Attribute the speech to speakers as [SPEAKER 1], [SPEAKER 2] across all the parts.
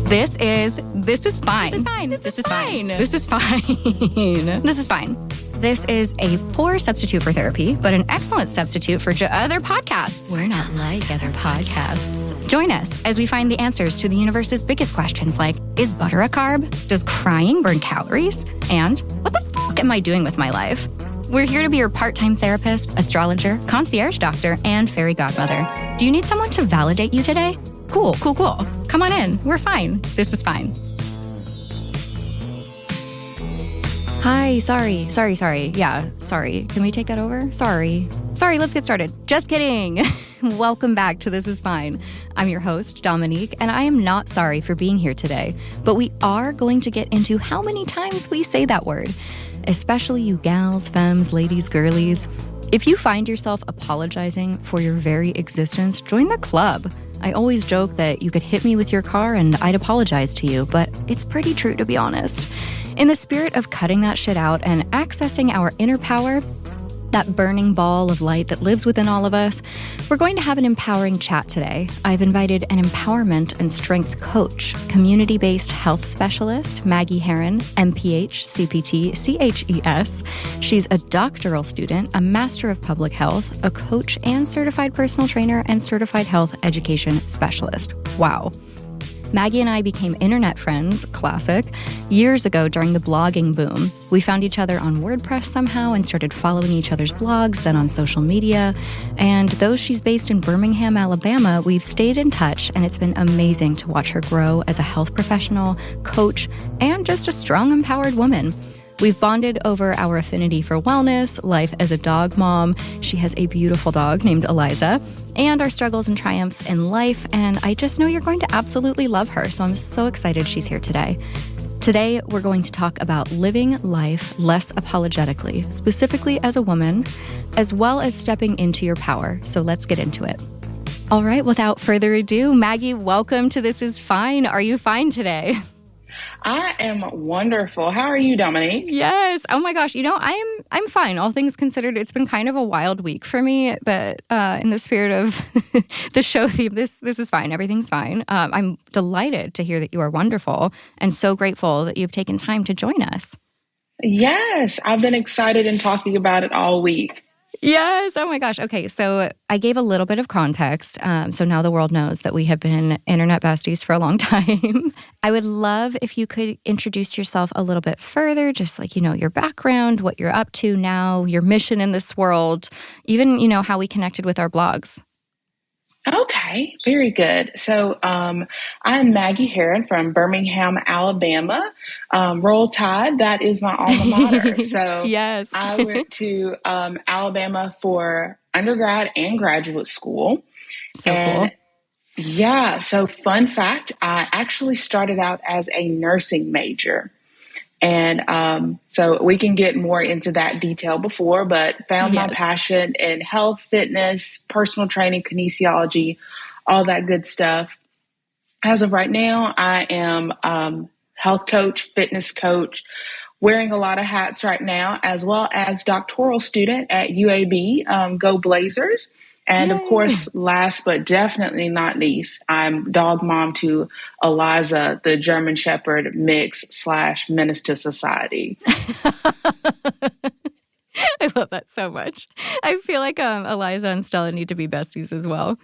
[SPEAKER 1] This is fine. This is fine. This is a poor substitute for therapy, but an excellent substitute for other podcasts.
[SPEAKER 2] We're not like other podcasts.
[SPEAKER 1] Join us as we find the answers to the universe's biggest questions like, is butter a carb? Does crying burn calories? And what the fuck am I doing with my life? We're here to be your part-time therapist, astrologer, concierge doctor, and fairy godmother. Do you need someone to validate you today? Cool. Come on in. We're fine. This is fine. Hi, sorry. Yeah, sorry. Can we take that over? Sorry, let's get started. Just kidding. Welcome back to This Is Fine. I'm your host, Dominique, and I am not sorry for being here today, but we are going to get into how many times we say that word, especially you gals, femmes, ladies, girlies. If you find yourself apologizing for your very existence, join the club. I always joke that you could hit me with your car and I'd apologize to you, but it's pretty true, to be honest. In the spirit of cutting that shit out and accessing our inner power, that burning ball of light that lives within all of us, we're going to have an empowering chat today. I've invited an empowerment and strength coach, community-based health specialist, Maggie Herron, MPH, CPT, CHES. She's a doctoral student, a master of public health, a coach and certified personal trainer, and certified health education specialist. Wow. Maggie and I became internet friends, classic, years ago during the blogging boom. We found each other on WordPress somehow and started following each other's blogs, then on social media. And though she's based in Birmingham, Alabama, we've stayed in touch, and it's been amazing to watch her grow as a health professional, coach, and just a strong, empowered woman. We've bonded over our affinity for wellness, life as a dog mom. She has a beautiful dog named Eliza, and our struggles and triumphs in life. And I just know you're going to absolutely love her. So I'm so excited she's here today. Today, we're going to talk about living life less apologetically, specifically as a woman, as well as stepping into your power. So let's get into it. All right, without further ado, Maggie, welcome to This Is Fine. Are you fine today?
[SPEAKER 3] I am wonderful. How are you, Dominique?
[SPEAKER 1] Yes. Oh my gosh. I'm fine. All things considered, it's been kind of a wild week for me, but in the spirit of the show theme, this is fine. Everything's fine. I'm delighted to hear that you are wonderful and so grateful that you've taken time to join us.
[SPEAKER 3] Yes, I've been excited and talking about it all week.
[SPEAKER 1] Yes. Oh my gosh. Okay. So I gave a little bit of context. So now the world knows that we have been internet besties for a long time. I would love if you could introduce yourself a little bit further, just like, your background, what you're up to now, your mission in this world, even, how we connected with our blogs.
[SPEAKER 3] Okay, very good. So I'm Maggie Herron from Birmingham, Alabama. Roll Tide, that is my alma mater. So
[SPEAKER 1] yes.
[SPEAKER 3] I went to Alabama for undergrad and graduate school.
[SPEAKER 1] So cool.
[SPEAKER 3] Yeah, so fun fact, I actually started out as a nursing major. And so we can get more into that detail but found my passion in health, fitness, personal training, kinesiology, all that good stuff. As of right now, I am health coach, fitness coach, wearing a lot of hats right now, as well as doctoral student at UAB, Go Blazers. And of course, last but definitely not least, I'm dog mom to Eliza, the German Shepherd mix / menace to society.
[SPEAKER 1] I love that so much. I feel like Eliza and Stella need to be besties as well.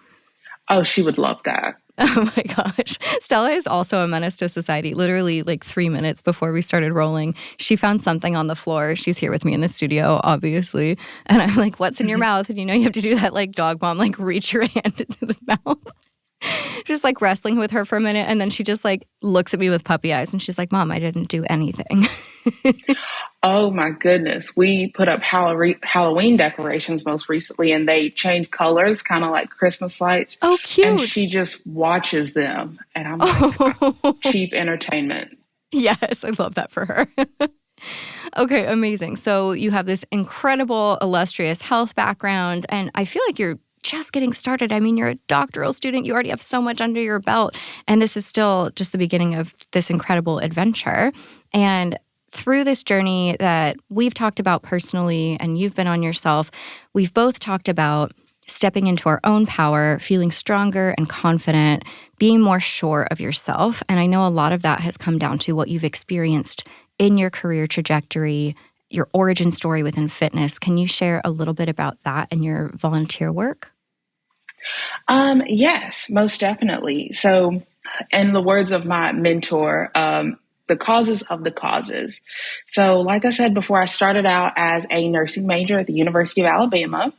[SPEAKER 3] Oh, she would love that.
[SPEAKER 1] Oh my gosh. Stella is also a menace to society. Literally like 3 minutes before we started rolling, she found something on the floor. She's here with me in the studio, obviously. And I'm like, what's in your mouth? And you have to do that like dog mom, like reach your hand into the mouth. Just like wrestling with her for a minute. And then she just like looks at me with puppy eyes and she's like, Mom, I didn't do anything.
[SPEAKER 3] Oh my goodness. We put up Halloween decorations most recently and they change colors, kind of like Christmas lights.
[SPEAKER 1] Oh, cute.
[SPEAKER 3] And she just watches them. And I'm like, cheap entertainment.
[SPEAKER 1] Yes, I love that for her. Okay, amazing. So you have this incredible, illustrious health background, and I feel like you're just getting started. I mean, you're a doctoral student. You already have so much under your belt, and this is still just the beginning of this incredible adventure. And through this journey that we've talked about personally and you've been on yourself, we've both talked about stepping into our own power, feeling stronger and confident, being more sure of yourself. And I know a lot of that has come down to what you've experienced in your career trajectory, your origin story within fitness. Can you share a little bit about that and your volunteer work?
[SPEAKER 3] Yes, most definitely. So, in the words of my mentor, the causes of the causes. So, like I said before, I started out as a nursing major at the University of Alabama.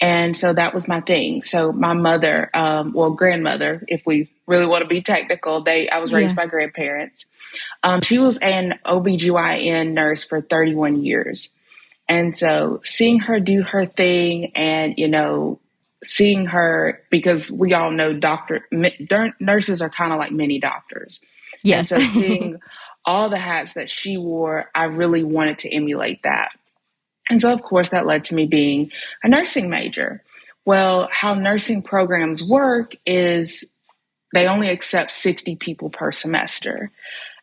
[SPEAKER 3] And so that was my thing. So my mother, grandmother, if we really want to be technical, I was raised
[SPEAKER 1] Yeah.
[SPEAKER 3] by grandparents. She was an OBGYN nurse for 31 years. And so seeing her do her thing and, seeing her, because we all know nurses are kind of like mini doctors. And
[SPEAKER 1] Yes.
[SPEAKER 3] so seeing all the hats that she wore, I really wanted to emulate that. And so, of course, that led to me being a nursing major. Well, how nursing programs work is they only accept 60 people per semester.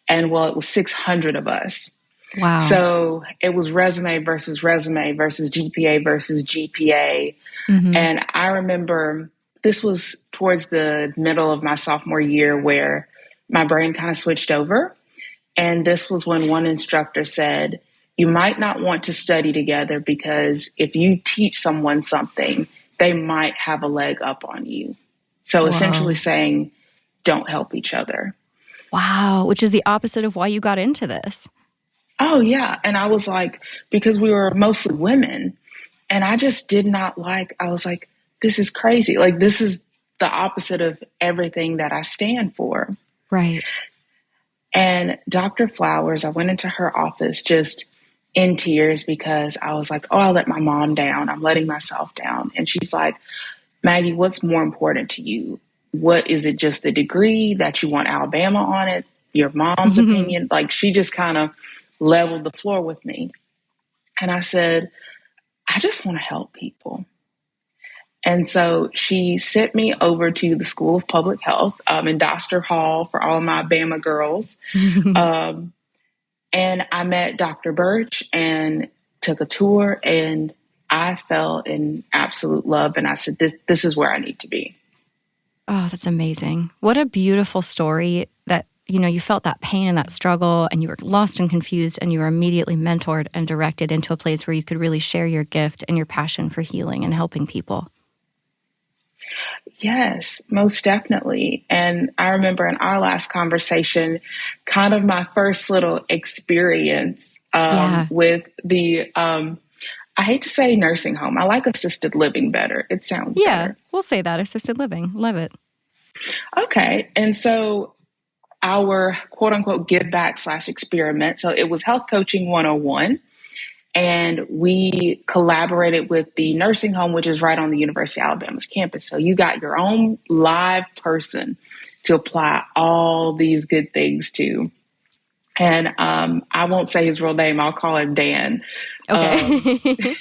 [SPEAKER 3] And it was 600 of us.
[SPEAKER 1] Wow.
[SPEAKER 3] So it was resume versus GPA versus GPA.
[SPEAKER 1] Mm-hmm.
[SPEAKER 3] And I remember this was towards the middle of my sophomore year where my brain kind of switched over. And this was when one instructor said, you might not want to study together because if you teach someone something, they might have a leg up on you. So essentially saying, don't help each other.
[SPEAKER 1] Wow, which is the opposite of why you got into this.
[SPEAKER 3] Oh, yeah. And I was like, because we were mostly women, and I just did not I was like, this is crazy. Like, this is the opposite of everything that I stand for.
[SPEAKER 1] Right.
[SPEAKER 3] And Dr. Flowers, I went into her office just in tears because I was like, oh, I let my mom down. I'm letting myself down. And she's like, Maggie, what's more important to you? What is it, just the degree that you want Alabama on it? Your mom's opinion? Like, she just kind of leveled the floor with me. And I said, I just want to help people. And so she sent me over to the School of Public Health in Doster Hall for all my Bama girls. And I met Dr. Birch and took a tour, and I fell in absolute love. And I said, this is where I need to be.
[SPEAKER 1] Oh, that's amazing. What a beautiful story that, you felt that pain and that struggle and you were lost and confused and you were immediately mentored and directed into a place where you could really share your gift and your passion for healing and helping people.
[SPEAKER 3] Yes, most definitely. And I remember in our last conversation, kind of my first little experience with the, I hate to say nursing home. I like assisted living better. It sounds better.
[SPEAKER 1] We'll say that, assisted living. Love it.
[SPEAKER 3] Okay. And so our quote unquote give back / experiment. So it was Health Coaching 101. And we collaborated with the nursing home, which is right on the University of Alabama's campus. So you got your own live person to apply all these good things to. And I won't say his real name. I'll call him Dan.
[SPEAKER 1] Okay.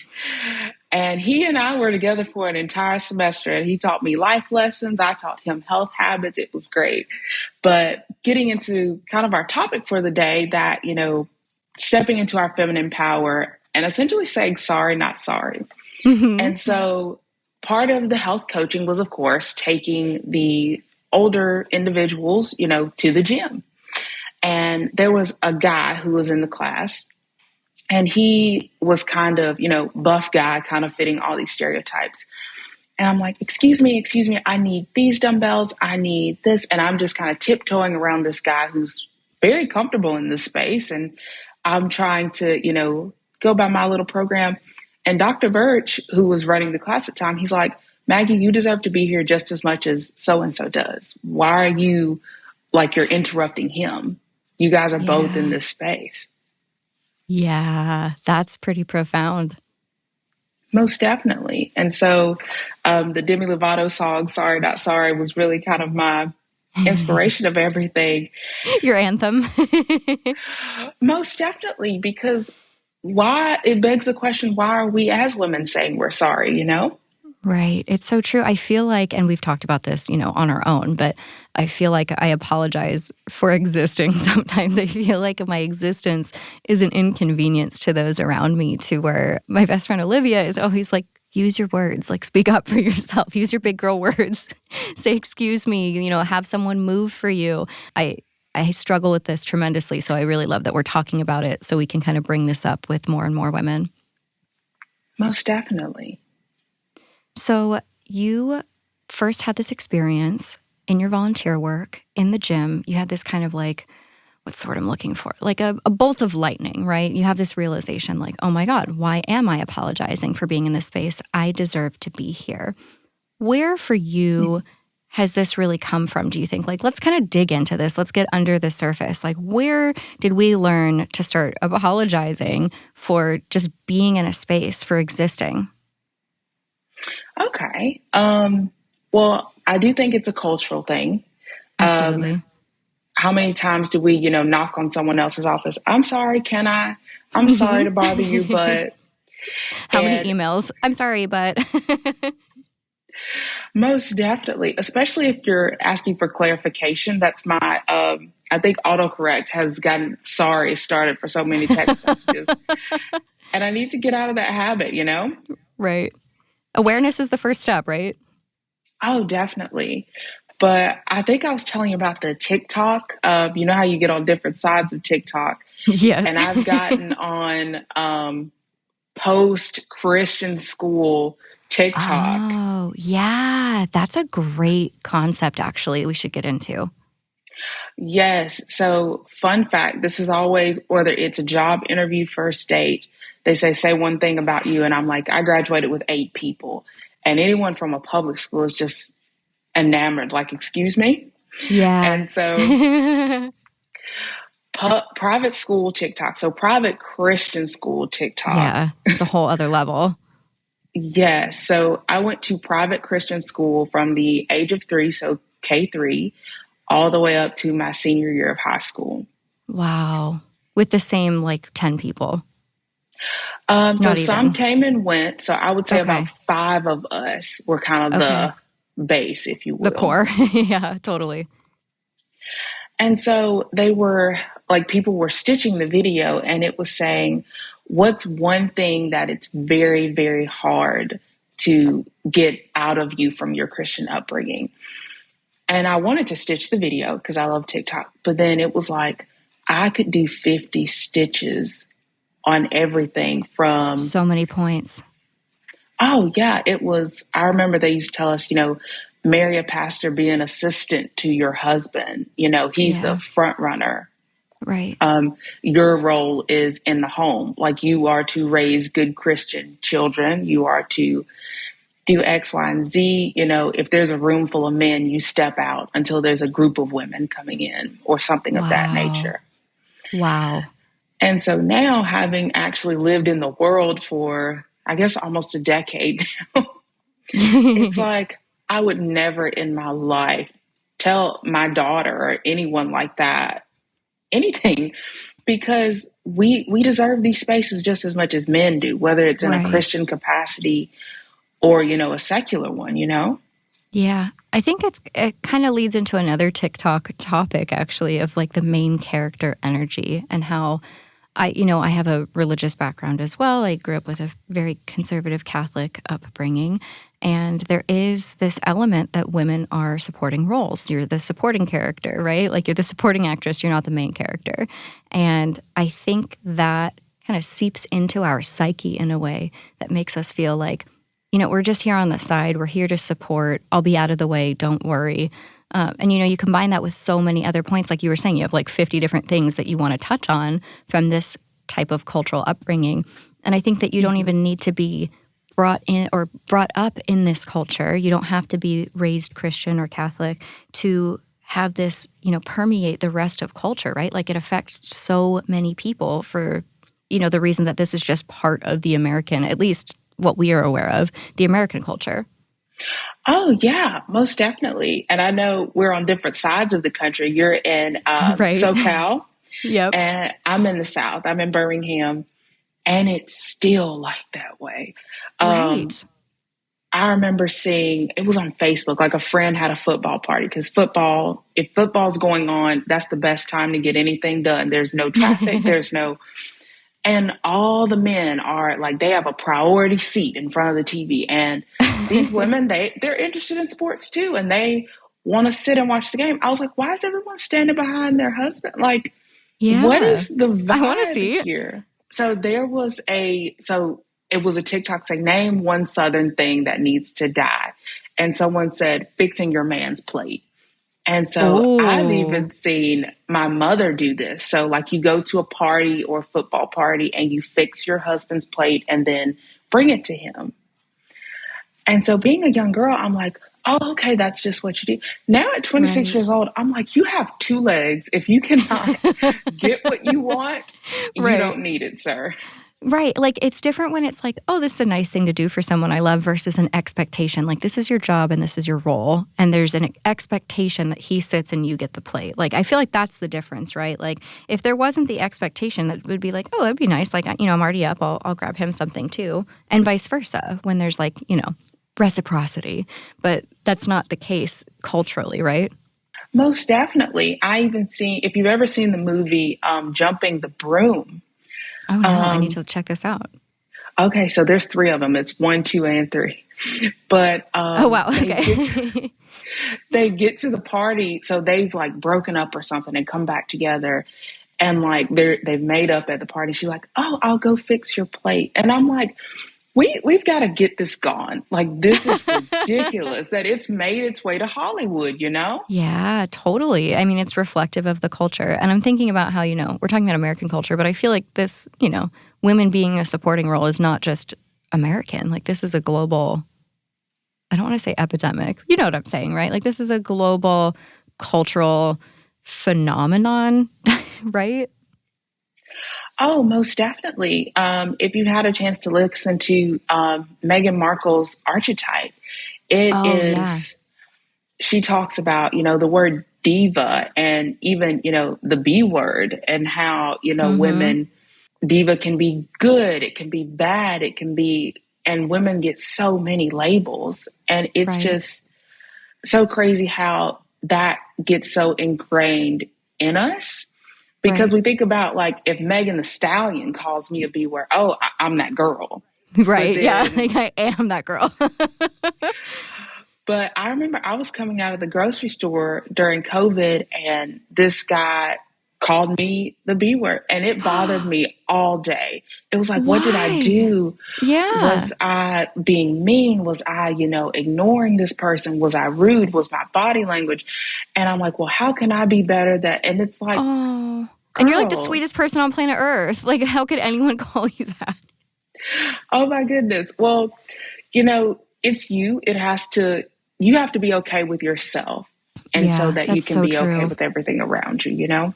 [SPEAKER 3] And he and I were together for an entire semester, and he taught me life lessons. I taught him health habits. It was great. But getting into kind of our topic for the day, that, stepping into our feminine power and essentially saying sorry, not sorry. Mm-hmm. And so part of the health coaching was, of course, taking the older individuals, to the gym. And there was a guy who was in the class, and he was kind of, buff guy, kind of fitting all these stereotypes. And I'm like, excuse me, I need these dumbbells. I need this. And I'm just kind of tiptoeing around this guy who's very comfortable in this space. And I'm trying to, go by my little program. And Dr. Birch, who was running the class at the time, he's like, Maggie, you deserve to be here just as much as so-and-so does. Why are you you're interrupting him? You guys are both in this space.
[SPEAKER 1] Yeah, that's pretty profound.
[SPEAKER 3] Most definitely. And so the Demi Lovato song, Sorry, Not Sorry, was really kind of my inspiration of everything.
[SPEAKER 1] Your anthem.
[SPEAKER 3] Most definitely, because it begs the question, why are we as women saying we're sorry,
[SPEAKER 1] Right. It's so true. I feel like, and we've talked about this, on our own, but I feel like I apologize for existing. Sometimes I feel like my existence is an inconvenience to those around me, to where my best friend Olivia is always like, use your words, like speak up for yourself, use your big girl words, say, excuse me, have someone move for you. I struggle with this tremendously. So I really love that we're talking about it so we can kind of bring this up with more and more women.
[SPEAKER 3] Most definitely.
[SPEAKER 1] So you first had this experience in your volunteer work in the gym. You had this kind of like, what's the word I'm looking for? Like a bolt of lightning, right? You have this realization like, oh my God, why am I apologizing for being in this space? I deserve to be here. Where for you has this really come from, do you think? Like, let's kind of dig into this. Let's get under the surface. Like, where did we learn to start apologizing for just being in a space, for existing?
[SPEAKER 3] Okay. Well, I do think it's a cultural thing.
[SPEAKER 1] Absolutely.
[SPEAKER 3] How many times do we, knock on someone else's office? I'm sorry, can I? I'm sorry to bother you, but...
[SPEAKER 1] How many emails? I'm sorry, but...
[SPEAKER 3] Most definitely, especially if you're asking for clarification. That's my, I think autocorrect has gotten sorry started for so many text messages. And I need to get out of that habit,
[SPEAKER 1] Right. Awareness is the first step, right?
[SPEAKER 3] Oh, definitely. But I think I was telling you about the TikTok. You know how you get on different sides of TikTok?
[SPEAKER 1] Yes.
[SPEAKER 3] And I've gotten on post-Christian school TikTok.
[SPEAKER 1] Oh, yeah. That's a great concept, actually, we should get into.
[SPEAKER 3] Yes. So, fun fact, this is always, whether it's a job interview, first date, they say one thing about you. And I'm like, I graduated with 8 people. And anyone from a public school is just enamored, like, excuse me?
[SPEAKER 1] Yeah.
[SPEAKER 3] And so private school TikTok, so private Christian school TikTok.
[SPEAKER 1] Yeah, it's a whole other level.
[SPEAKER 3] Yes. So I went to private Christian school from the age of 3, so K3, all the way up to my senior year of high school.
[SPEAKER 1] Wow. With the same, 10 people?
[SPEAKER 3] So some came and went. So I would say about 5 of us were kind of the base, if you will.
[SPEAKER 1] The core. Yeah, totally.
[SPEAKER 3] And so they were people were stitching the video, and it was saying, what's one thing that it's very, very hard to get out of you from your Christian upbringing? And I wanted to stitch the video because I love TikTok. But then it was like, I could do 50 stitches on everything from...
[SPEAKER 1] So many points.
[SPEAKER 3] Oh, yeah. It was... I remember they used to tell us, marry a pastor, be an assistant to your husband. He's the front runner.
[SPEAKER 1] Right.
[SPEAKER 3] Your role is in the home. You are to raise good Christian children. You are to do X, Y, and Z. If there's a room full of men, you step out until there's a group of women coming in or something of that nature.
[SPEAKER 1] Wow.
[SPEAKER 3] And so now, having actually lived in the world for, I guess, almost a decade now, it's like I would never in my life tell my daughter or anyone like that anything, because we deserve these spaces just as much as men do, whether it's in a Christian capacity or, a secular one,
[SPEAKER 1] Yeah. I think it kind of leads into another TikTok topic, actually, of the main character energy and how I have a religious background as well. I grew up with a very conservative Catholic upbringing. And there is this element that women are supporting roles. You're the supporting character, right? You're the supporting actress. You're not the main character. And I think that kind of seeps into our psyche in a way that makes us feel like, we're just here on the side. We're here to support. I'll be out of the way. Don't worry. And, you combine that with so many other points. Like you were saying, you have 50 different things that you want to touch on from this type of cultural upbringing. And I think that you don't even need to be brought in or brought up in this culture. You don't have to be raised Christian or Catholic to have this, permeate the rest of culture, right? It affects so many people for, the reason that this is just part of the American, at least what we are aware of, the American culture.
[SPEAKER 3] Oh, yeah, most definitely. And I know we're on different sides of the country. You're in SoCal.
[SPEAKER 1] Yep.
[SPEAKER 3] And I'm in the South. I'm in Birmingham. And it's still like that way.
[SPEAKER 1] Right.
[SPEAKER 3] I remember seeing, it was on Facebook, a friend had a football party, because if football's going on, that's the best time to get anything done. There's no traffic. And all the men are like, they have a priority seat in front of the TV. And these women, they're interested in sports too. And they want to sit and watch the game. I was like, why is everyone standing behind their husband? Like, what
[SPEAKER 1] Yeah.
[SPEAKER 3] is the
[SPEAKER 1] I want to
[SPEAKER 3] vibe
[SPEAKER 1] see.
[SPEAKER 3] here? So it was a TikTok saying, name one Southern thing that needs to die. And someone said, fixing your man's plate. And so I've
[SPEAKER 1] Oh,
[SPEAKER 3] even seen my mother do this. So, like, you go to a party or football party and you fix your husband's plate and then bring it to him. And so, being a young girl, I'm like, oh, okay, that's just what you do. Now, at 26
[SPEAKER 1] right.
[SPEAKER 3] years old, I'm like, you have two legs. If you cannot get what you want, you
[SPEAKER 1] Right.
[SPEAKER 3] don't need it, sir.
[SPEAKER 1] Right. Like it's different when it's like, oh, this is a nice thing to do for someone I love versus an expectation. Like this is your job and this is your role. And there's an expectation that he sits and you get the plate. Like I feel like that's the difference, right? Like if there wasn't the expectation, that would be like, oh, that'd be nice. Like, you know, I'm already up. I'll grab him something too. And vice versa when there's like, you know, reciprocity. But that's not the case culturally, right?
[SPEAKER 3] Most definitely. I even seen, if you've ever seen the movie Jumping the Broom.
[SPEAKER 1] Oh, no, I need
[SPEAKER 3] um,
[SPEAKER 1] to check this out.
[SPEAKER 3] Okay, so there's three of them. It's 1, 2, and 3. But
[SPEAKER 1] Oh, wow.
[SPEAKER 3] they get
[SPEAKER 1] Okay.
[SPEAKER 3] they get to the party, so they've like broken up or something and come back together, and like they've made up at the party. She's like, "Oh, I'll go fix your plate," and I'm like, we've got to get this gone. Like this is ridiculous that it's made its way to Hollywood. You know?
[SPEAKER 1] Yeah, totally. I mean, it's reflective of the culture. And I'm thinking about how, you know, we're talking about American culture, but I feel like this, you know, women being a supporting role is not just American. Like, this is a global, I don't want to say epidemic. You know what I'm saying, right? Like, this is a global cultural phenomenon, right?
[SPEAKER 3] Oh, most definitely. If you had a chance to listen to Meghan Markle's archetype, it
[SPEAKER 1] Oh,
[SPEAKER 3] is.
[SPEAKER 1] yeah.
[SPEAKER 3] She talks about, the word diva and even, the B word and how,
[SPEAKER 1] Mm-hmm.
[SPEAKER 3] women, diva can be good, it can be bad, it can be, and women get so many labels. And it's
[SPEAKER 1] Right.
[SPEAKER 3] just so crazy how that gets so ingrained in us because
[SPEAKER 1] Right.
[SPEAKER 3] we think about like if Megan the Stallion calls me a B word, oh, I'm that girl. But
[SPEAKER 1] Right. Yeah.
[SPEAKER 3] then
[SPEAKER 1] Like, I am that girl.
[SPEAKER 3] But I remember I was coming out of the grocery store during COVID and this guy called me the B word and it bothered me all day. It was like, what did I
[SPEAKER 1] Why?
[SPEAKER 3] do?
[SPEAKER 1] Yeah.
[SPEAKER 3] Was I being mean? Was I, ignoring this person? Was I rude? Was my body language? And I'm like, well, how can I be better that? And it's like,
[SPEAKER 1] Oh. And you're like the
[SPEAKER 3] girl,
[SPEAKER 1] sweetest person on planet Earth. Like, how could anyone call you that?
[SPEAKER 3] oh my goodness. Well, it's you. You have to be okay with yourself. And so
[SPEAKER 1] Yeah,
[SPEAKER 3] that you
[SPEAKER 1] that's
[SPEAKER 3] can
[SPEAKER 1] so
[SPEAKER 3] be okay
[SPEAKER 1] true.
[SPEAKER 3] with everything around you, you know?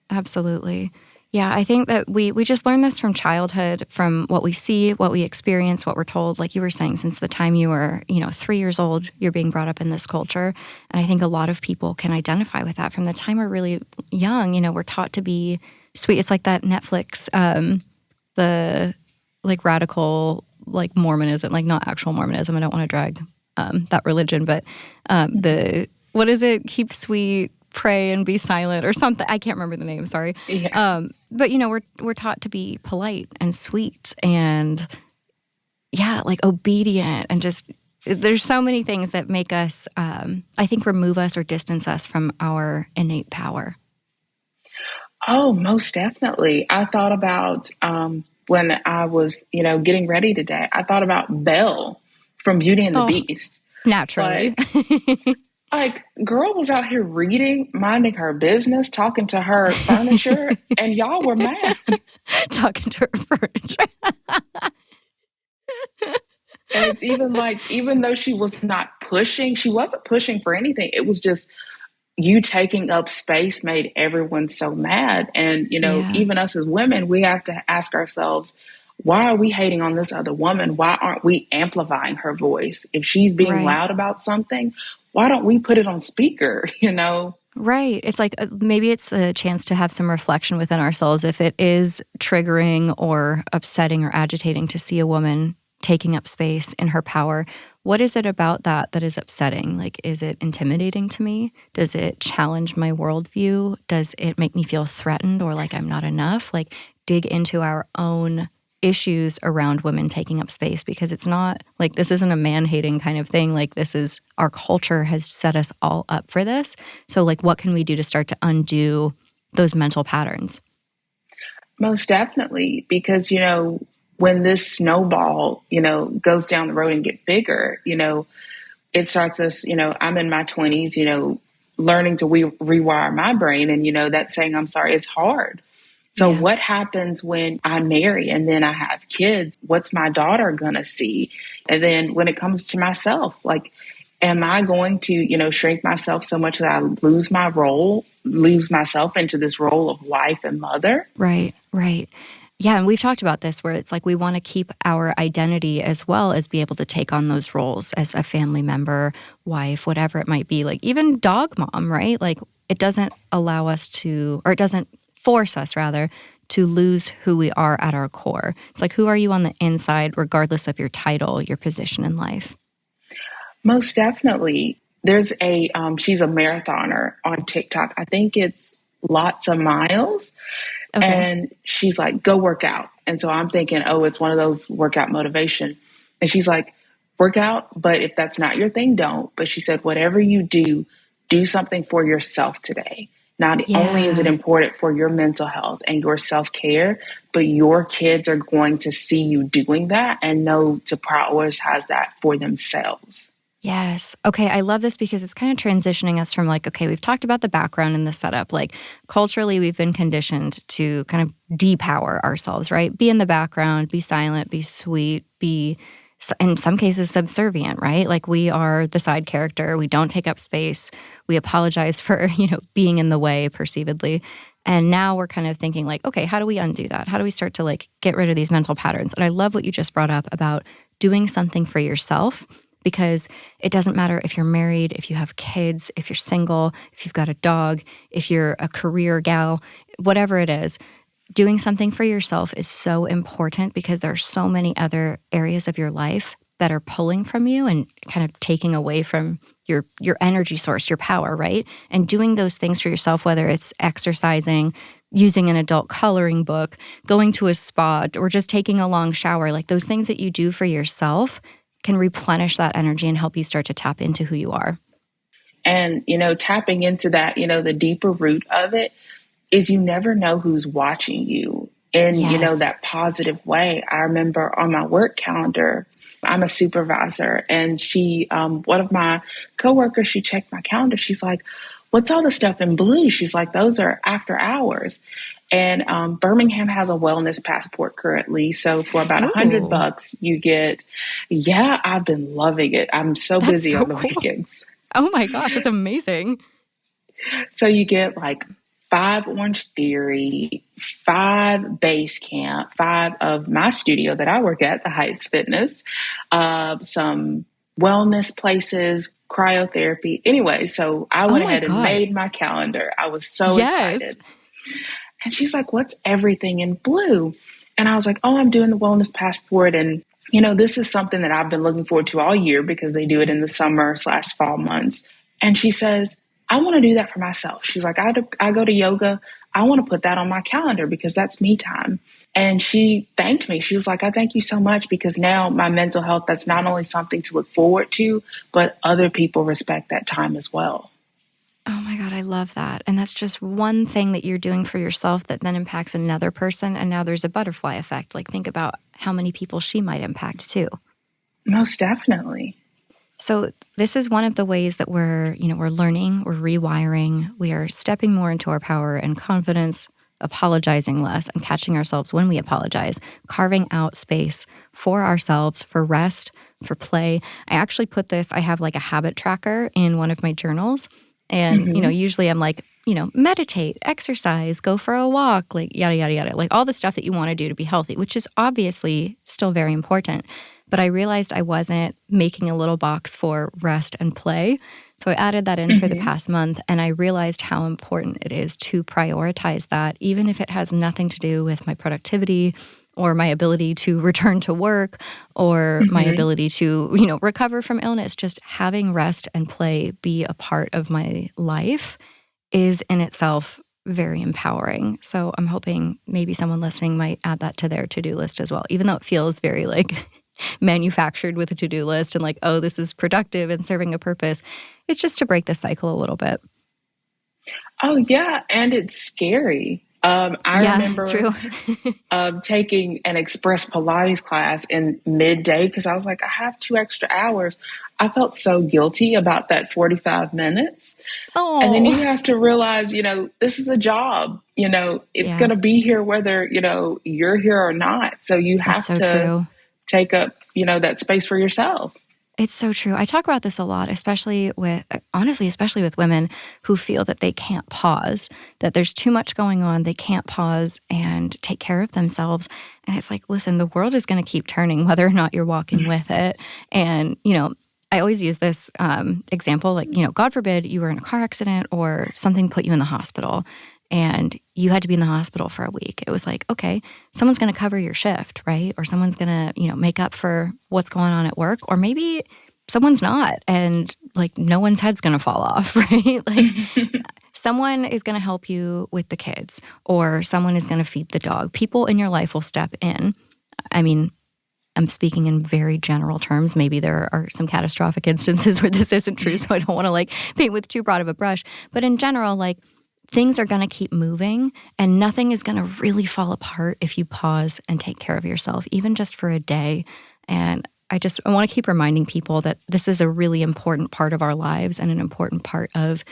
[SPEAKER 1] Absolutely. Yeah, I think that we just learn this from childhood, from what we see, what we experience, what we're told. Like you were saying, since the time you were, 3 years old, you're being brought up in this culture. And I think a lot of people can identify with that from the time we're really young. We're taught to be sweet. It's like that Netflix, the like radical, like Mormonism, like not actual Mormonism. I don't want to drag that religion, but the, what is it? Keep sweet, pray and be silent or something. I can't remember the name. Sorry.
[SPEAKER 3] Yeah.
[SPEAKER 1] But we're taught to be polite and sweet and yeah, like obedient and just there's so many things that make us, I think, remove us or distance us from our innate power.
[SPEAKER 3] Oh, most definitely. I thought about when I was, getting ready today, I thought about Belle from Beauty and the
[SPEAKER 1] Oh,
[SPEAKER 3] Beast.
[SPEAKER 1] naturally.
[SPEAKER 3] Like, girl was out here reading, minding her business, talking to her furniture, and y'all were mad.
[SPEAKER 1] Talking to her furniture.
[SPEAKER 3] And it's even like, even though she wasn't pushing for anything. It was just you taking up space made everyone so mad. And,
[SPEAKER 1] Yeah,
[SPEAKER 3] even us as women, we have to ask ourselves, why are we hating on this other woman? Why aren't we amplifying her voice? If she's being
[SPEAKER 1] right.
[SPEAKER 3] loud about something, why don't we put it on speaker,
[SPEAKER 1] Right. It's like maybe it's a chance to have some reflection within ourselves if it is triggering or upsetting or agitating to see a woman taking up space in her power. What is it about that is upsetting? Like, is it intimidating to me? Does it challenge my worldview? Does it make me feel threatened or like I'm not enough? Like, dig into our own issues around women taking up space, because it's not like this isn't a man-hating kind of thing. Like, this is our culture has set us all up for this. So like, what can we do to start to undo those mental patterns?
[SPEAKER 3] Most definitely, because, when this snowball, goes down the road and get bigger, it starts us, I'm in my 20s, learning to rewire my brain. And, that saying, I'm sorry, it's hard. So what happens when I marry and then I have kids? What's my daughter going to see? And then when it comes to myself, like, am I going to, shrink myself so much that I lose myself into this role of wife and mother?
[SPEAKER 1] Right. Yeah, and we've talked about this where it's like we want to keep our identity as well as be able to take on those roles as a family member, wife, whatever it might be, like even dog mom, right? Like, it doesn't allow us to, or it doesn't force us rather, to lose who we are at our core. It's like, who are you on the inside, regardless of your title, your position in life?
[SPEAKER 3] Most definitely. There's she's a marathoner on TikTok. I think it's Lots of Miles.
[SPEAKER 1] Okay.
[SPEAKER 3] And she's like, go work out. And so I'm thinking, oh, it's one of those workout motivation. And she's like, work out, but if that's not your thing, don't. But she said, whatever you do something for yourself today. Not only is it important for your mental health and your self-care, but your kids are going to see you doing that and know to prioritize that for themselves.
[SPEAKER 1] Yes. Okay. I love this because it's kind of transitioning us from like, okay, we've talked about the background and the setup. Like, culturally, we've been conditioned to kind of depower ourselves, right? Be in the background, be silent, be sweet, be, in some cases, subservient, right? Like, we are the side character. We don't take up space. We apologize for, being in the way perceivedly. And now we're kind of thinking like, okay, how do we undo that? How do we start to like get rid of these mental patterns? And I love what you just brought up about doing something for yourself. Because it doesn't matter if you're married, if you have kids, if you're single, if you've got a dog, if you're a career gal, whatever it is, doing something for yourself is so important because there are so many other areas of your life that are pulling from you and kind of taking away from your energy source, your power, right? And doing those things for yourself, whether it's exercising, using an adult coloring book, going to a spa, or just taking a long shower, like those things that you do for yourself can replenish that energy and help you start to tap into who you are.
[SPEAKER 3] And, tapping into that, the deeper root of it is you never know who's watching you in, that positive way. I remember on my work calendar, I'm a supervisor, and she, one of my coworkers, she checked my calendar. She's like, what's all the stuff in blue? She's like, those are after hours. And Birmingham has a wellness passport currently. So for about $100, you get, I've been loving it. I'm so busy on the weekends.
[SPEAKER 1] Oh my gosh, that's amazing.
[SPEAKER 3] So you get like 5 Orange Theory, 5 Base Camp, 5 of my studio that I work at, the Heights Fitness, some wellness places, cryotherapy. Anyway, so I went ahead and made my calendar. I was so excited. And she's like, what's everything in blue? And I was like, oh, I'm doing the wellness passport. And, this is something that I've been looking forward to all year because they do it in the summer/fall months. And she says, I want to do that for myself. She's like, I go to yoga. I want to put that on my calendar because that's me time. And she thanked me. She was like, I thank you so much because now my mental health, that's not only something to look forward to, but other people respect that time as well.
[SPEAKER 1] Oh my God, I love that. And that's just one thing that you're doing for yourself that then impacts another person. And now there's a butterfly effect. Like, think about how many people she might impact too.
[SPEAKER 3] Most definitely.
[SPEAKER 1] So this is one of the ways that we're learning, we're rewiring, we are stepping more into our power and confidence, apologizing less and catching ourselves when we apologize, carving out space for ourselves, for rest, for play. I actually I have like a habit tracker in one of my journals. And, usually I'm like, meditate, exercise, go for a walk, like yada, yada, yada, like all the stuff that you want to do to be healthy, which is obviously still very important. But I realized I wasn't making a little box for rest and play. So I added that in for the past month, and I realized how important it is to prioritize that, even if it has nothing to do with my productivity or my ability to return to work or my ability to, recover from illness. Just having rest and play be a part of my life is in itself very empowering. So I'm hoping maybe someone listening might add that to their to-do list as well, even though it feels very like manufactured with a to-do list and like, oh, this is productive and serving a purpose. It's just to break the cycle a little bit.
[SPEAKER 3] Oh, yeah. And it's scary. I remember
[SPEAKER 1] true.
[SPEAKER 3] taking an express Pilates class in midday because I was like, I have 2 extra hours. I felt so guilty about that 45 minutes.
[SPEAKER 1] Oh.
[SPEAKER 3] And then you have to realize, this is a job, it's going to be here whether, you're here or not. So you have to
[SPEAKER 1] true.
[SPEAKER 3] take up, that space for yourself.
[SPEAKER 1] It's so true. I talk about this a lot, especially with women who feel that they can't pause, that there's too much going on. They can't pause and take care of themselves. And it's like, listen, the world is going to keep turning whether or not you're walking with it. And, I always use this example, like, God forbid you were in a car accident or something put you in the hospital and you had to be in the hospital for a week. It was like, okay, someone's going to cover your shift, right? Or someone's going to, make up for what's going on at work. Or maybe someone's not, and like no one's head's going to fall off, right? Like someone is going to help you with the kids, or someone is going to feed the dog. People in your life will step in. I mean, I'm speaking in very general terms. Maybe there are some catastrophic instances where this isn't true, so I don't want to like paint with too broad of a brush. But in general, like things are going to keep moving and nothing is going to really fall apart if you pause and take care of yourself, even just for a day. And I want to keep reminding people that this is a really important part of our lives and an important part of,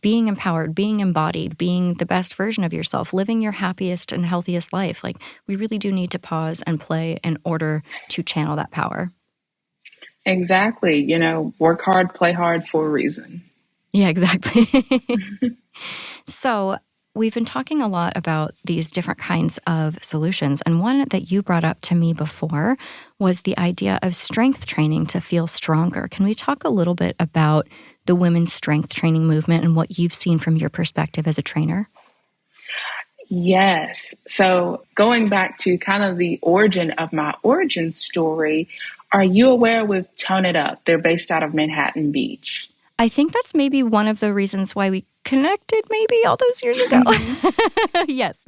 [SPEAKER 1] being empowered, being embodied, being the best version of yourself, living your happiest and healthiest life. Like we really do need to pause and play in order to channel that power.
[SPEAKER 3] Exactly. Work hard, play hard for a reason.
[SPEAKER 1] Yeah, exactly. So we've been talking a lot about these different kinds of solutions. And one that you brought up to me before was the idea of strength training to feel stronger. Can we talk a little bit about the women's strength training movement and what you've seen from your perspective as a trainer?
[SPEAKER 3] Yes. So going back to kind of the origin of my origin story, are you aware with Tone It Up? They're based out of Manhattan Beach.
[SPEAKER 1] I think that's maybe one of the reasons why we connected maybe all those years ago. Yes.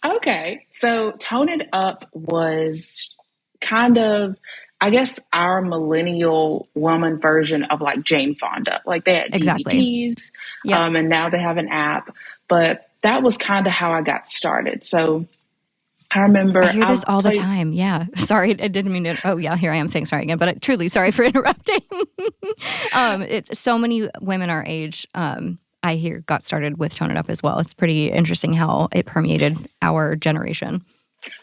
[SPEAKER 3] Okay. So Tone It Up was kind of, I guess, our millennial woman version of like Jane Fonda. Like they had DVDs, and now they have an app. But that was kind of how I got started. So I remember
[SPEAKER 1] I hear this all the time. Yeah. Sorry, I didn't mean to. Oh, yeah, here I am saying sorry again. But truly sorry for interrupting. It's so many women our age, I hear, got started with Tone It Up as well. It's pretty interesting how it permeated our generation.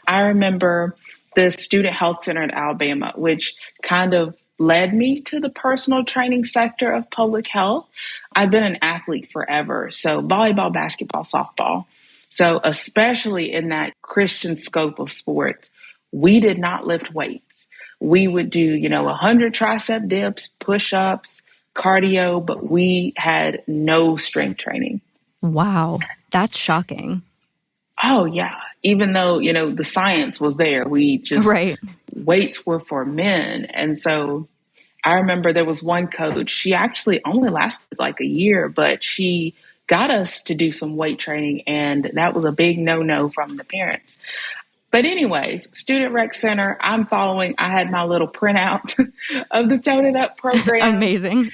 [SPEAKER 3] I remember the Student Health Center in Alabama, which kind of led me to the personal training sector of public health. I've been an athlete forever. So volleyball, basketball, softball. So especially in that Christian scope of sports, we did not lift weights. We would do, 100 tricep dips, push-ups, cardio, but we had no strength training.
[SPEAKER 1] Wow. That's shocking.
[SPEAKER 3] Oh, yeah. Even though, the science was there, we just, weights were for men. And so I remember there was one coach, she actually only lasted like a year, but she got us to do some weight training. And that was a big no-no from the parents. But anyways, Student Rec Center, I'm following. I had my little printout of the Tone It Up program.
[SPEAKER 1] Amazing.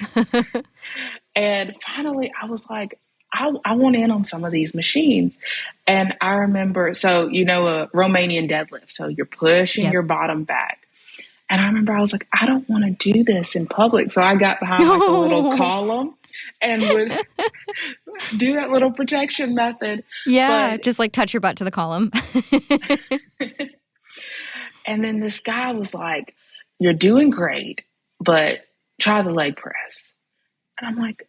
[SPEAKER 3] And finally, I was like, I want in on some of these machines. And I remember, so, a Romanian deadlift. So you're pushing your bottom back. And I remember I was like, I don't want to do this in public. So I got behind like a little column and would do that little protection method.
[SPEAKER 1] Yeah, just like touch your butt to the column.
[SPEAKER 3] And then this guy was like, you're doing great, but try the leg press. And I'm like,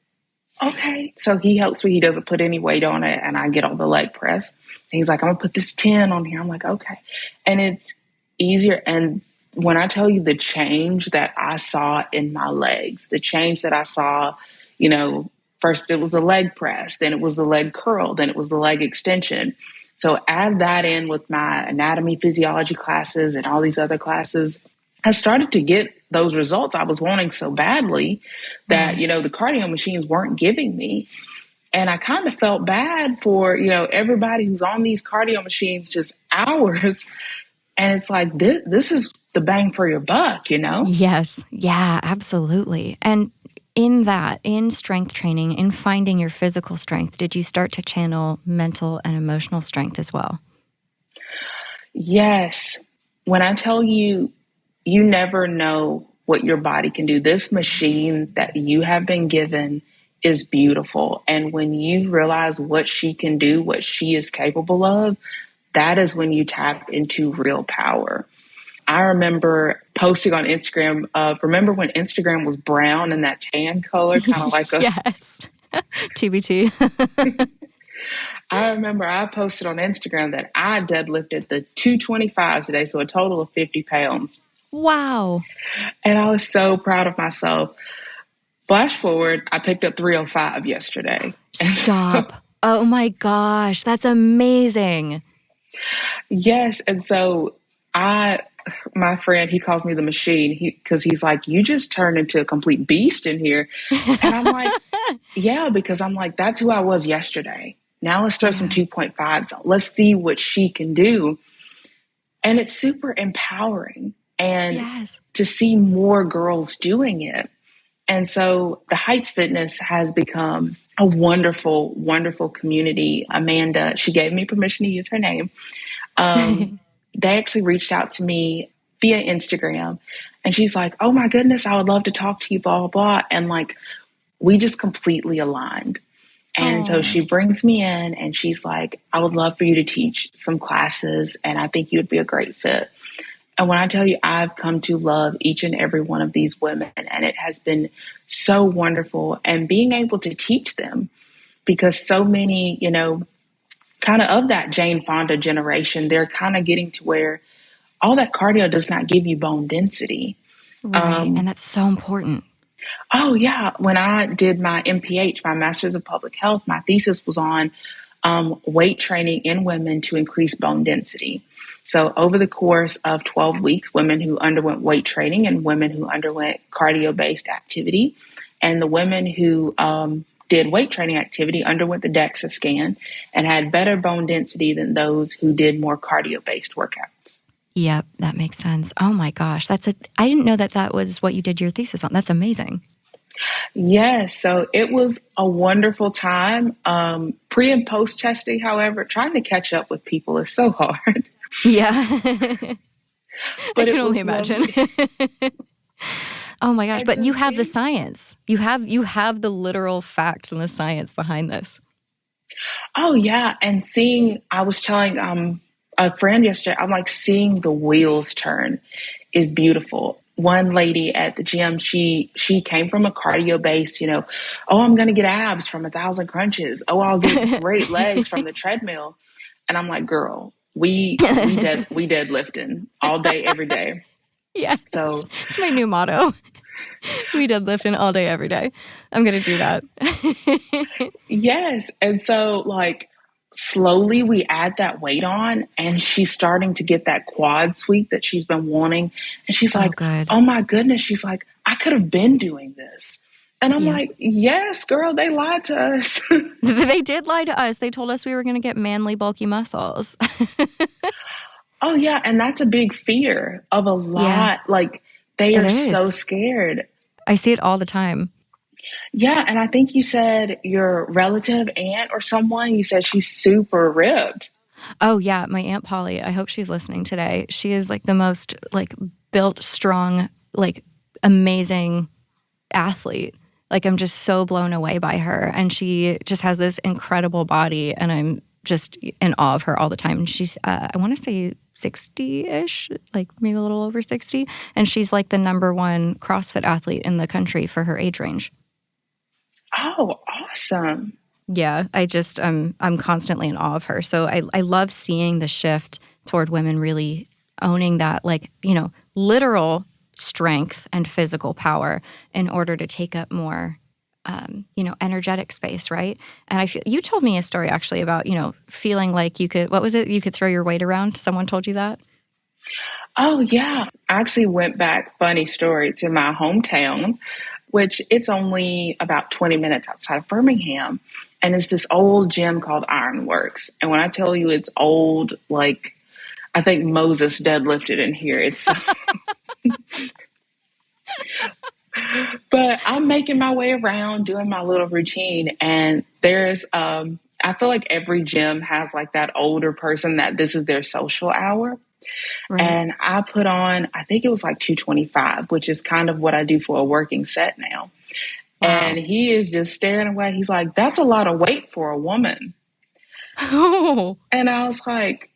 [SPEAKER 3] okay. So he helps me. He doesn't put any weight on it. And I get on the leg press. And he's like, I'm going to put this 10 on here. I'm like, okay. And it's easier. And when I tell you the change that I saw in my legs, the change that I saw, first it was the leg press, then it was the leg curl, then it was the leg extension. So add that in with my anatomy, physiology classes and all these other classes. I started to get those results I was wanting so badly that, the cardio machines weren't giving me. And I kind of felt bad for, everybody who's on these cardio machines just hours. And it's like, this is the bang for your buck.
[SPEAKER 1] Yes. Yeah, absolutely. And in strength training, in finding your physical strength, did you start to channel mental and emotional strength as well?
[SPEAKER 3] Yes. When I tell you, you never know what your body can do. This machine that you have been given is beautiful. And when you realize what she can do, what she is capable of, that is when you tap into real power. I remember posting on Instagram, remember when Instagram was brown and that tan color, kind of like a...
[SPEAKER 1] Yes. TBT.
[SPEAKER 3] I remember I posted on Instagram that I deadlifted the 225 today, so a total of 50 pounds.
[SPEAKER 1] Wow.
[SPEAKER 3] And I was so proud of myself. Flash forward, I picked up 305 yesterday.
[SPEAKER 1] Stop. Oh my gosh, that's amazing.
[SPEAKER 3] Yes. And so my friend, he calls me the machine because he's like, you just turned into a complete beast in here. And I'm like, yeah, because I'm like, that's who I was yesterday. Now let's throw some 2.5s on. Let's see what she can do. And it's super empowering. And to see more girls doing it. And so the Heights Fitness has become a wonderful, wonderful community. Amanda, she gave me permission to use her name. They actually reached out to me via Instagram, and she's like, oh my goodness, I would love to talk to you, blah, blah, blah. And like, we just completely aligned. And so she brings me in and she's like, I would love for you to teach some classes, and I think you would be a great fit. And when I tell you, I've come to love each and every one of these women, and it has been so wonderful. And being able to teach them, because so many, kind of that Jane Fonda generation, they're kind of getting to where all that cardio does not give you bone density.
[SPEAKER 1] Right. And that's so important.
[SPEAKER 3] Oh, yeah. When I did my MPH, my Master's of Public Health, my thesis was on weight training in women to increase bone density. So over the course of 12 weeks, women who underwent weight training and women who underwent cardio-based activity, and the women who did weight training activity underwent the DEXA scan and had better bone density than those who did more cardio-based workouts.
[SPEAKER 1] Yep, that makes sense. Oh my gosh, I didn't know that was what you did your thesis on. That's amazing.
[SPEAKER 3] Yes, so it was a wonderful time. Pre and post testing, however, trying to catch up with people is so hard.
[SPEAKER 1] Yeah. I can only imagine. Oh my gosh, but you have the science. You have the literal facts and the science behind this.
[SPEAKER 3] Oh yeah, and I was telling a friend yesterday, I'm like, seeing the wheels turn is beautiful. One lady at the gym, she came from a cardio based, oh, I'm going to get abs from 1,000 crunches. Oh, I'll get great legs from the treadmill. And I'm like, girl, we deadlifting all day, every day.
[SPEAKER 1] Yeah. So it's my new motto. We deadlifting all day, every day. I'm going to do that.
[SPEAKER 3] Yes. And so like slowly we add that weight on, and she's starting to get that quad sweep that she's been wanting. And she's like, oh my goodness. She's like, I could have been doing this. And I'm like, yes, girl, they lied to us.
[SPEAKER 1] They did lie to us. They told us we were going to get manly, bulky muscles.
[SPEAKER 3] Oh, yeah. And that's a big fear of a lot. Yeah. Like, they are so scared.
[SPEAKER 1] I see it all the time.
[SPEAKER 3] Yeah. And I think you said your relative aunt or someone, you said she's super ripped.
[SPEAKER 1] Oh, yeah. My Aunt Polly. I hope she's listening today. She is like the most like built, strong, like amazing athlete. Like, I'm just so blown away by her. And she just has this incredible body. And I'm just in awe of her all the time. And she's, I want to say 60-ish, like maybe a little over 60. And she's like the #1 CrossFit athlete in the country for her age range.
[SPEAKER 3] Oh, awesome.
[SPEAKER 1] Yeah, I'm constantly in awe of her. So I love seeing the shift toward women really owning that, like, literal strength and physical power in order to take up more, energetic space, right? And I feel you told me a story actually about, feeling like you could, what was it? You could throw your weight around. Someone told you that?
[SPEAKER 3] Oh, yeah. I actually went back, funny story, to my hometown, which it's only about 20 minutes outside of Birmingham. And it's this old gym called Ironworks. And when I tell you it's old, like I think Moses deadlifted in here. It's But I'm making my way around doing my little routine. And there's, I feel like every gym has like that older person that this is their social hour.
[SPEAKER 1] Right.
[SPEAKER 3] And I put on, I think it was like 225, which is kind of what I do for a working set now.
[SPEAKER 1] Wow.
[SPEAKER 3] And he is just staring away. He's like, that's a lot of weight for a woman.
[SPEAKER 1] Oh.
[SPEAKER 3] And I was like,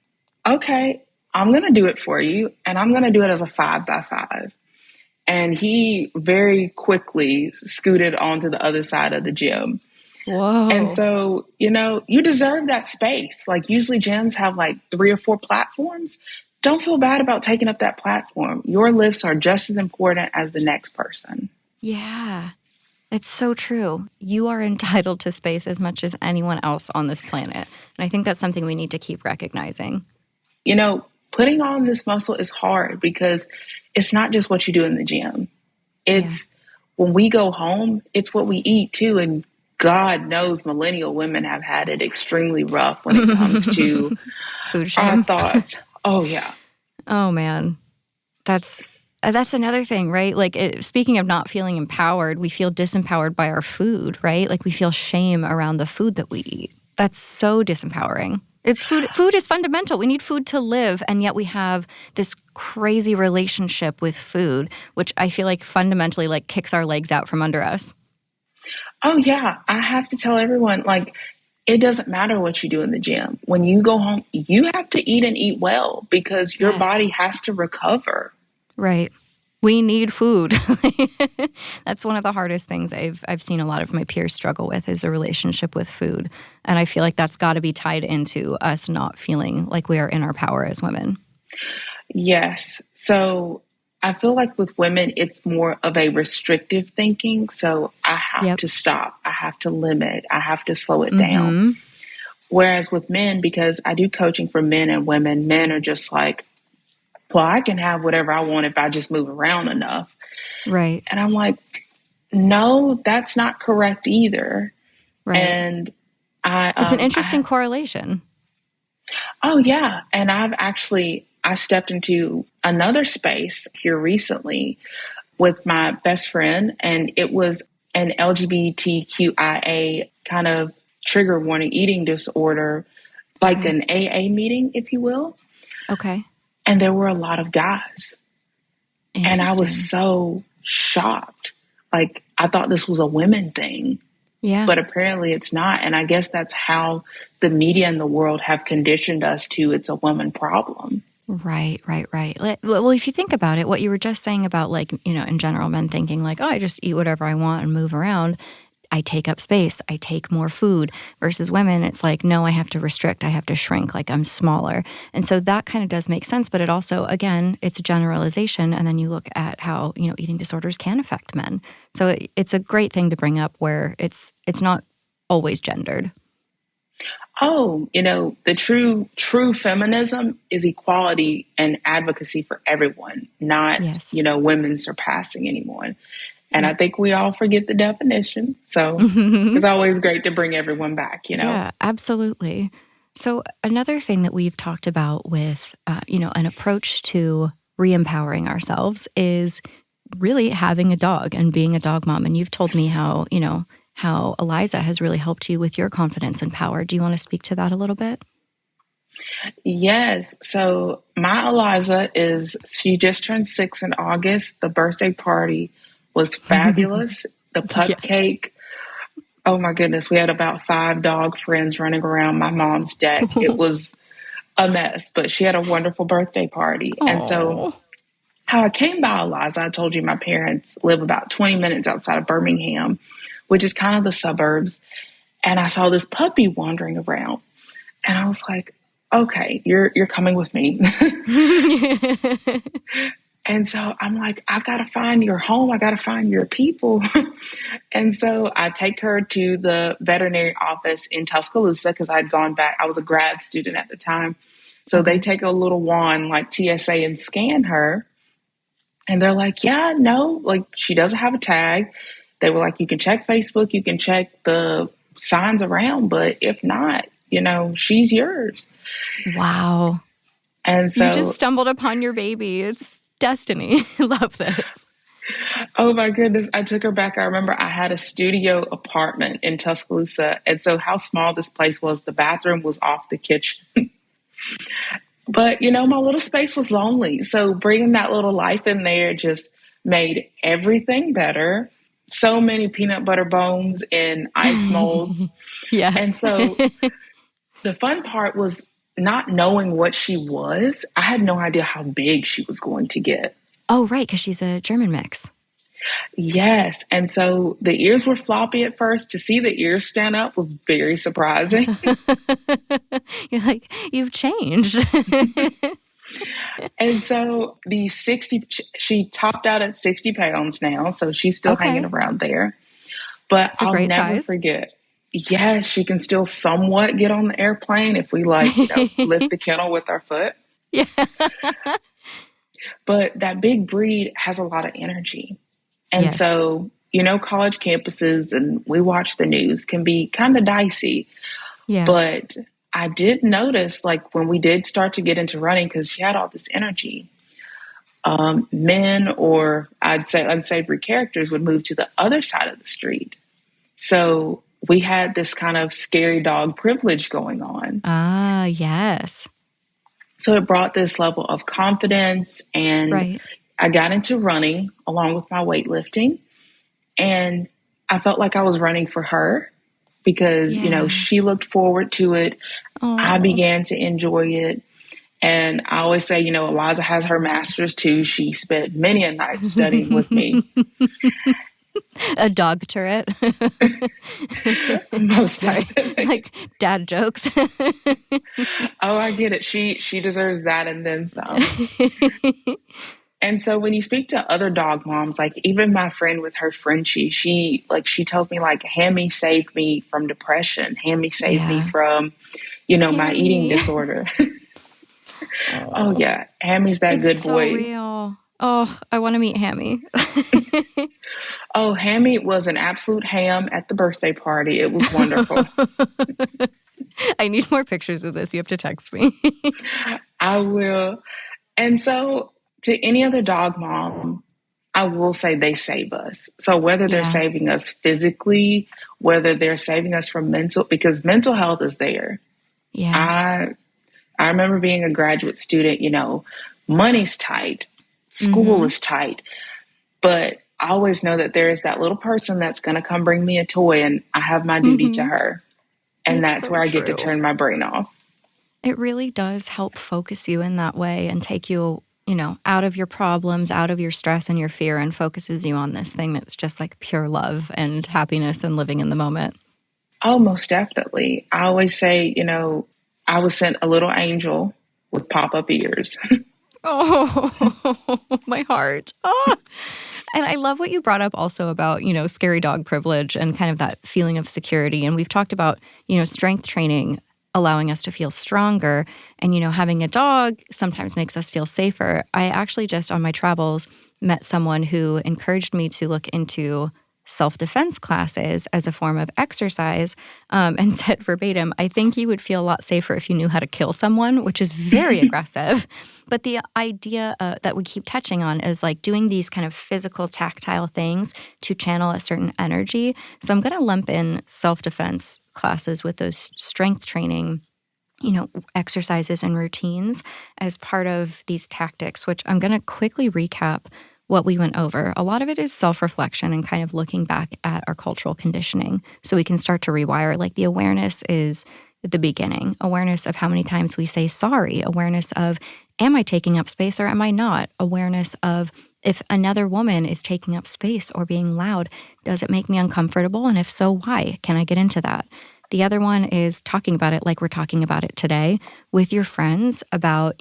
[SPEAKER 3] okay, I'm going to do it for you. And I'm going to do it as a 5x5. And he very quickly scooted onto the other side of the gym. And
[SPEAKER 1] Whoa.
[SPEAKER 3] so, you know, you deserve that space. Like usually gyms have like 3 or 4 platforms. Don't feel bad about taking up that platform. Your lifts are just as important as the next person.
[SPEAKER 1] Yeah. It's so true. You are entitled to space as much as anyone else on this planet. And I think that's something we need to keep recognizing.
[SPEAKER 3] You know, putting on this muscle is hard because it's not just what you do in the gym. It's when we go home, it's what we eat too. And God knows millennial women have had it extremely rough when it comes to
[SPEAKER 1] food
[SPEAKER 3] our
[SPEAKER 1] shame.
[SPEAKER 3] thoughts. Oh, yeah.
[SPEAKER 1] Oh, man. That's another thing, right? Like speaking of not feeling empowered, we feel disempowered by our food, right? Like we feel shame around the food that we eat. That's so disempowering. It's food. Food is fundamental. We need food to live. And yet we have this crazy relationship with food, which I feel like fundamentally like kicks our legs out from under us.
[SPEAKER 3] Oh, yeah. I have to tell everyone, like, it doesn't matter what you do in the gym. When you go home, you have to eat and eat well because your
[SPEAKER 1] Yes.
[SPEAKER 3] body has to recover.
[SPEAKER 1] Right. We need food. That's one of the hardest things I've seen a lot of my peers struggle with is a relationship with food. And I feel like that's got to be tied into us not feeling like we are in our power as women.
[SPEAKER 3] Yes. So I feel like with women, it's more of a restrictive thinking. So I have to stop. I have to limit. I have to slow it down. Whereas with men, because I do coaching for men and women, men are just like, well, I can have whatever I want if I just move around enough.
[SPEAKER 1] Right.
[SPEAKER 3] And I'm like, no, that's not correct either.
[SPEAKER 1] Right.
[SPEAKER 3] And
[SPEAKER 1] it's an interesting correlation.
[SPEAKER 3] Oh, yeah. And I stepped into another space here recently with my best friend, and it was an LGBTQIA kind of trigger warning eating disorder, like an AA meeting, if you will.
[SPEAKER 1] Okay.
[SPEAKER 3] And there were a lot of guys. And I was so shocked. Like, I thought this was a women thing.
[SPEAKER 1] Yeah.
[SPEAKER 3] But apparently it's not. And I guess that's how the media and the world have conditioned us to it's a woman problem.
[SPEAKER 1] Right. Well, if you think about it, what you were just saying about like, you know, in general, men thinking like, oh, I just eat whatever I want and move around. I take up space. I take more food versus women. It's like, no, I have to restrict. I have to shrink. Like I'm smaller. And so that kind of does make sense. But it also, again, it's a generalization. And then you look at how, you know, eating disorders can affect men. So it's a great thing to bring up where it's not always gendered.
[SPEAKER 3] Oh, you know, the true feminism is equality and advocacy for everyone, not, you know, women surpassing anyone. And I think we all forget the definition. So it's always great to bring everyone back, you know?
[SPEAKER 1] Yeah, absolutely. So another thing that we've talked about with, you know, an approach to re-empowering ourselves is really having a dog and being a dog mom. And you've told me how, you know, how Eliza has really helped you with your confidence and power. Do you want to speak to that a little bit?
[SPEAKER 3] Yes. So my Eliza she just turned 6 in August. The birthday party was fabulous. The cupcake. Oh my goodness. We had about 5 dog friends running around my mom's deck. It was a mess, but she had a wonderful birthday party.
[SPEAKER 1] Aww.
[SPEAKER 3] And so how I came by Eliza, I told you my parents live about 20 minutes outside of Birmingham, which is kind of the suburbs. And I saw this puppy wandering around and I was like, okay, you're coming with me. And so I'm like, I've got to find your home. I got to find your people. And so I take her to the veterinary office in Tuscaloosa because I'd gone back. I was a grad student at the time. So they take a little wand like TSA and scan her. And they're like, yeah, no, like she doesn't have a tag. They were like, you can check Facebook. You can check the signs around, but if not, she's yours.
[SPEAKER 1] Wow.
[SPEAKER 3] And so
[SPEAKER 1] you just stumbled upon your baby. It's destiny. Love this.
[SPEAKER 3] Oh my goodness. I took her back. I remember I had a studio apartment in Tuscaloosa. And so how small this place was, the bathroom was off the kitchen. But, my little space was lonely. So bringing that little life in there just made everything better. So many peanut butter bones in ice molds.
[SPEAKER 1] Yes.
[SPEAKER 3] And so the fun part was not knowing what she was. I had no idea how big she was going to get.
[SPEAKER 1] Oh, right, because she's a German mix.
[SPEAKER 3] Yes. And so the ears were floppy at first. To see the ears stand up was very surprising.
[SPEAKER 1] You're like, you've changed.
[SPEAKER 3] And so she topped out at 60 pounds now. So she's still hanging around there. But I'll never forget. Yes, she can still somewhat get on the airplane if we lift the kennel with our foot.
[SPEAKER 1] Yeah.
[SPEAKER 3] But that big breed has a lot of energy. And so, college campuses, and we watch the news, can be kind of dicey.
[SPEAKER 1] Yeah.
[SPEAKER 3] But I did notice, like, when we did start to get into running, because she had all this energy, men, or I'd say unsavory characters, would move to the other side of the street. So we had this kind of scary dog privilege going on.
[SPEAKER 1] Ah, yes.
[SPEAKER 3] So it brought this level of confidence, and I got into running along with my weightlifting, and I felt like I was running for her because, she looked forward to it.
[SPEAKER 1] Aww.
[SPEAKER 3] I began to enjoy it. And I always say, Eliza has her master's too. She spent many a night studying with me.
[SPEAKER 1] A dog turret. Sorry. It's like dad jokes.
[SPEAKER 3] Oh, I get it. She deserves that and then some. And so when you speak to other dog moms, like even my friend with her Frenchie, she tells me, like, Hammy saved me from depression. Hammy saved me from, my eating disorder. Oh yeah. Hammy's that good boy.
[SPEAKER 1] It's so real. Oh, I want to meet Hammy.
[SPEAKER 3] Oh, Hammy was an absolute ham at the birthday party. It was wonderful.
[SPEAKER 1] I need more pictures of this. You have to text me.
[SPEAKER 3] I will. And so to any other dog mom, I will say they save us. So whether they're saving us physically, whether they're saving us from because mental health is there.
[SPEAKER 1] Yeah.
[SPEAKER 3] I remember being a graduate student, money's tight, school is tight, but I always know that there is that little person that's going to come bring me a toy, and I have my duty to her. And that's so where I get to turn my brain off.
[SPEAKER 1] It really does help focus you in that way and take you, out of your problems, out of your stress and your fear, and focuses you on this thing that's just like pure love and happiness and living in the moment.
[SPEAKER 3] Oh, most definitely. I always say, I was sent a little angel with pop-up ears.
[SPEAKER 1] Oh, my heart. Oh. And I love what you brought up also about, scary dog privilege and kind of that feeling of security. And we've talked about, strength training allowing us to feel stronger. And, having a dog sometimes makes us feel safer. I actually just on my travels met someone who encouraged me to look into self-defense classes as a form of exercise, and said verbatim, I think you would feel a lot safer if you knew how to kill someone, which is very aggressive. But the idea that we keep touching on is like doing these kind of physical, tactile things to channel a certain energy. So I'm going to lump in self-defense classes with those strength training, exercises and routines as part of these tactics, which I'm going to quickly recap what we went over. A lot of it is self-reflection and kind of looking back at our cultural conditioning so we can start to rewire. Like the awareness is the beginning. Awareness of how many times we say sorry. Awareness of, am I taking up space or am I not? Awareness of, if another woman is taking up space or being loud, does it make me uncomfortable? And if so, why? Can I get into that? The other one is talking about it like we're talking about it today with your friends about,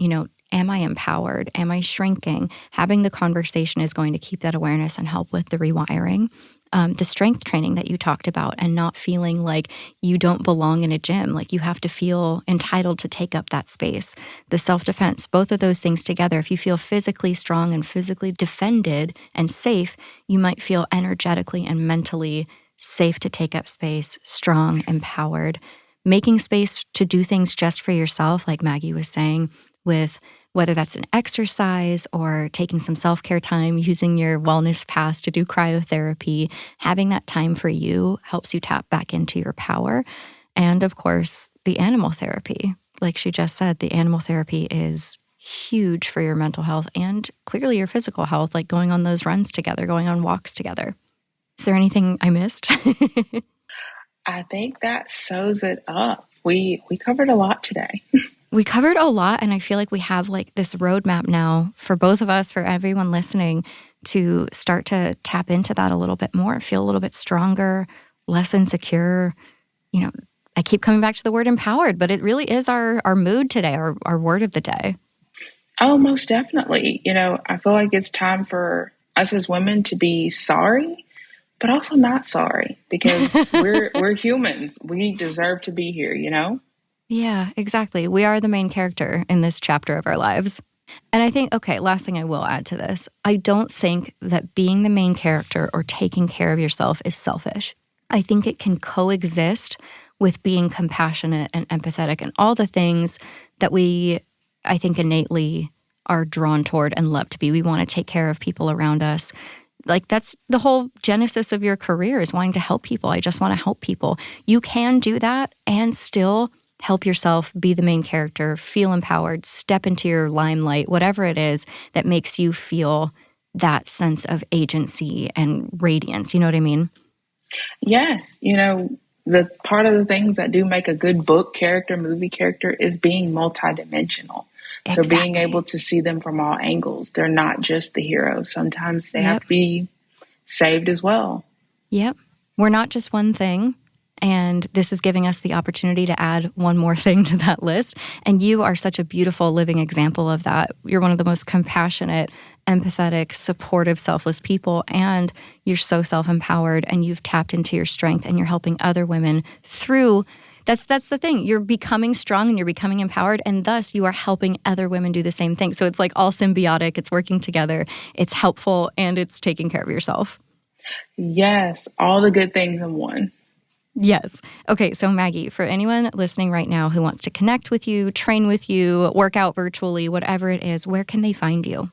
[SPEAKER 1] am I empowered? Am I shrinking? Having the conversation is going to keep that awareness and help with the rewiring. The strength training that you talked about and not feeling like you don't belong in a gym, like you have to feel entitled to take up that space. The self-defense, both of those things together, if you feel physically strong and physically defended and safe, you might feel energetically and mentally safe to take up space, strong, empowered, making space to do things just for yourself, like Maggie was saying, with whether that's an exercise or taking some self-care time, using your wellness pass to do cryotherapy. Having that time for you helps you tap back into your power. And of course, the animal therapy. Like she just said, the animal therapy is huge for your mental health and clearly your physical health, like going on those runs together, going on walks together. Is there anything I missed?
[SPEAKER 3] I think that sews it up. We covered a lot today.
[SPEAKER 1] We covered a lot, and I feel like we have like this roadmap now for both of us, for everyone listening, to start to tap into that a little bit more, feel a little bit stronger, less insecure. You know, I keep coming back to the word empowered, but it really is our mood today, our word of the day.
[SPEAKER 3] Oh, most definitely. You know, I feel like it's time for us as women to be sorry, but also not sorry, because we're humans. We deserve to be here, you know?
[SPEAKER 1] Yeah, exactly. We are the main character in this chapter of our lives. And I think, okay, last thing I will add to this, I don't think that being the main character or taking care of yourself is selfish. I think it can coexist with being compassionate and empathetic and all the things that we, I think, innately are drawn toward and love to be. We want to take care of people around us. Like, that's the whole genesis of your career, is wanting to help people. I just want to help people. You can do that and still help yourself, be the main character, feel empowered, step into your limelight, whatever it is that makes you feel that sense of agency and radiance. You know what I mean?
[SPEAKER 3] Yes. You know, the part of the things that do make a good book character, movie character, is being multidimensional.
[SPEAKER 1] Exactly.
[SPEAKER 3] So being able to see them from all angles. They're not just the hero. Sometimes they have to be saved as well.
[SPEAKER 1] Yep. We're not just one thing. And this is giving us the opportunity to add one more thing to that list. And you are such a beautiful living example of that. You're one of the most compassionate, empathetic, supportive, selfless people. And you're so self-empowered, and you've tapped into your strength, and you're helping other women through. That's the thing. You're becoming strong and you're becoming empowered, and thus you are helping other women do the same thing. So it's like all symbiotic. It's working together. It's helpful, and it's taking care of yourself.
[SPEAKER 3] Yes. All the good things in one.
[SPEAKER 1] Yes. Okay, so Maggie, for anyone listening right now who wants to connect with you, train with you, work out virtually, whatever it is, where can they find you?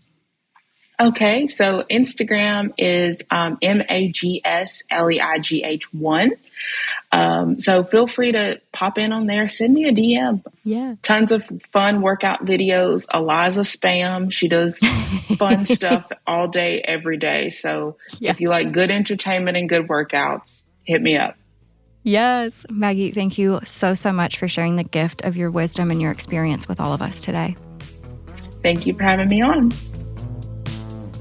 [SPEAKER 3] Okay, so Instagram is MAGSLEIGH1. So feel free to pop in on there. Send me a DM.
[SPEAKER 1] Yeah.
[SPEAKER 3] Tons of fun workout videos. Eliza Spam. She does fun stuff all day, every day. So if you like good entertainment and good workouts, hit me up.
[SPEAKER 1] Yes. Maggie, thank you so much for sharing the gift of your wisdom and your experience with all of us today.
[SPEAKER 3] Thank you for having me on.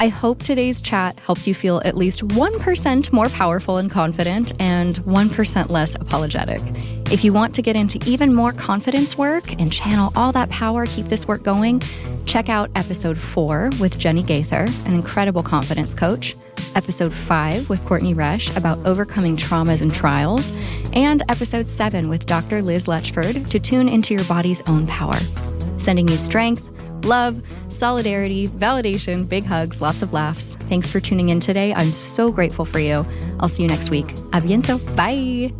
[SPEAKER 1] I hope today's chat helped you feel at least 1% more powerful and confident, and 1% less apologetic. If you want to get into even more confidence work and channel all that power, keep this work going, check out episode 4 with Jenny Gaither, an incredible confidence coach, episode 5 with Courtney Resch about overcoming traumas and trials, and episode 7 with Dr. Liz Letchford to tune into your body's own power. Sending you strength, love, solidarity, validation, big hugs, lots of laughs. Thanks for tuning in today. I'm so grateful for you. I'll see you next week. A bientôt. Bye.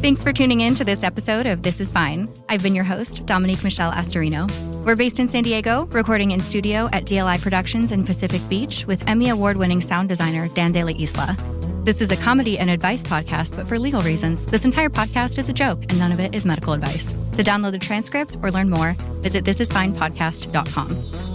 [SPEAKER 1] Thanks for tuning in to this episode of This Is Fine. I've been your host, Dominique Michelle Astorino. We're based in San Diego, recording in studio at DLI Productions in Pacific Beach with Emmy Award-winning sound designer Dan De La Isla. This is a comedy and advice podcast, but for legal reasons, this entire podcast is a joke and none of it is medical advice. To download the transcript or learn more, visit thisisfinepodcast.com.